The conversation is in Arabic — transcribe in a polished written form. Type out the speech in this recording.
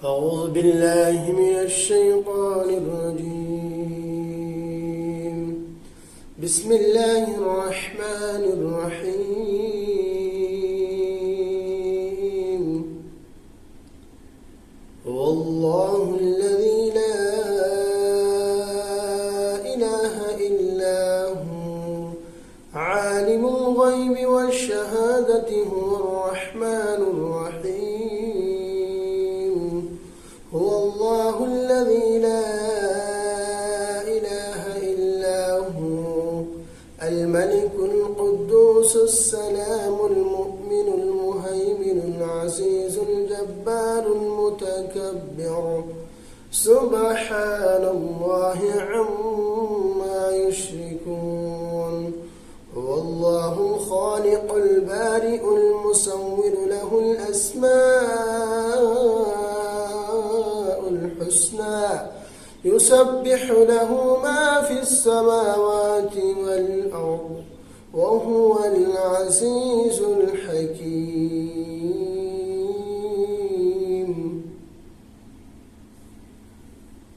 أعوذ بالله من الشيطان الرجيم. بسم الله الرحمن الرحيم. هو الله الذي لا إله إلا هو عالم الغيب والشهادة هو الرحمن الرحيم. هو الله الذي لا إله إلا هو الملك القدوس السلام المؤمن المهيمن العزيز الجبار المتكبر سبحان الله عما يشركون. هو الله الخالق البارئ المصور له الأسماء الحسنى يسبح له ما في السماوات والأرض وهو العزيز الحكيم.